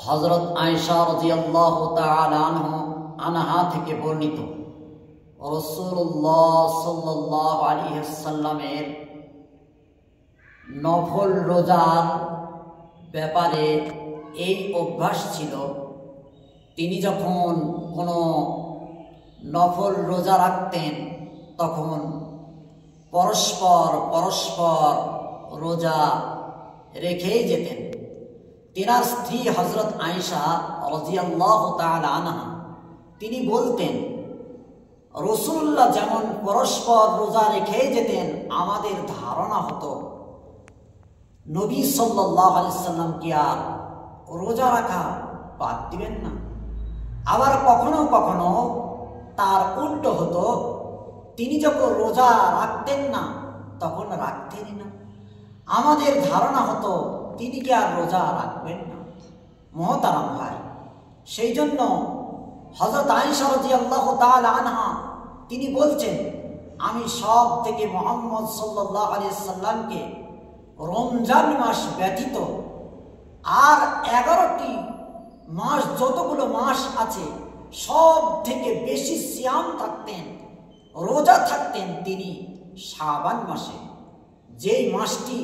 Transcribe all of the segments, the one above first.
হযরত আয়েশা রাদিয়াল্লাহু তাআলা আনহা থেকে বর্ণিত, রাসূলুল্লাহ সাল্লাল্লাহু আলাইহি ওয়াসাল্লামের নফল রোজার ব্যাপারে এই অভ্যাস ছিল, তিনি যখন কোনো নফল রোজা রাখতেন তখন পরস্পর রোজা রেখেই যেতেন। তিনার স্ত্রী হযরত আয়েশা রাদিয়াল্লাহু তাআলা আনহা তিনি বলতেন, রাসূলুল্লাহ যেমন পরস্পর রোজা রেখেই যেতেন, আমাদের ধারণা হতো নবী সাল্লাল্লাহু আলাইহি সাল্লাম কি আর রোজা রাখা বাদ দিবেন না। আবার কখনো কখনো তার উল্টো হতো, তিনি যখন রোজা রাখতেন না তখন রাখতেনই না। আমাদের ধারণা হতো তিনি কি আর রোজা রাখবেন না। মুহতারাম ভাই, সেই জন্য হযরত আয়েশা রাদিয়াল্লাহু তাআলা আনহা তিনি বলছেন, আমি সব থেকে মুহাম্মদ সাল্লাল্লাহু আলাইহি সাল্লামকে রমজান মাস ব্যতীত আর 11টি মাস, যতগুলো মাস আছে সব থেকে বেশি সিয়াম থাকতেন, রোজা থাকতেন তিনি শাবান মাসে, যেই মাসটি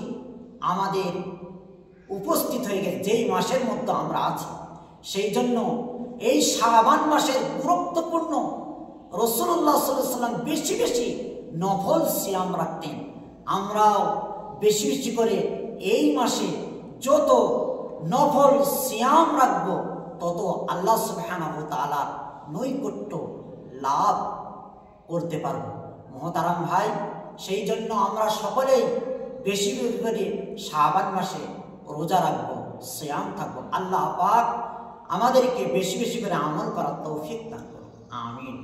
আমাদের উপস্থিত হয়ে গেছে, যেই মাসের মধ্যে আমরা আছি। সেই জন্য এই শাবান মাসের গুরুত্বপূর্ণ রাসূলুল্লাহ সাল্লাল্লাহু আলাইহি ওয়াসাল্লাম বেশি বেশি নফল সিয়াম রাখতেন। আমরাও বেশি বেশি করে এই মাসে যত নফল সিয়াম রাখবো তত আল্লাহ সুবহানাহু ওয়া তাআলা নৈকট্য লাভ করতে পারবো। মুহতারাম ভাই, সেই জন্য আমরা সকলেই বেশি বেশি করে শাবান মাসে রোজা রাখবো, সিয়াম থাকবো। আল্লাহ পাক আমাদেরকে বেশি বেশি করে আমল করার তৌফিক দান করুন। আমিন।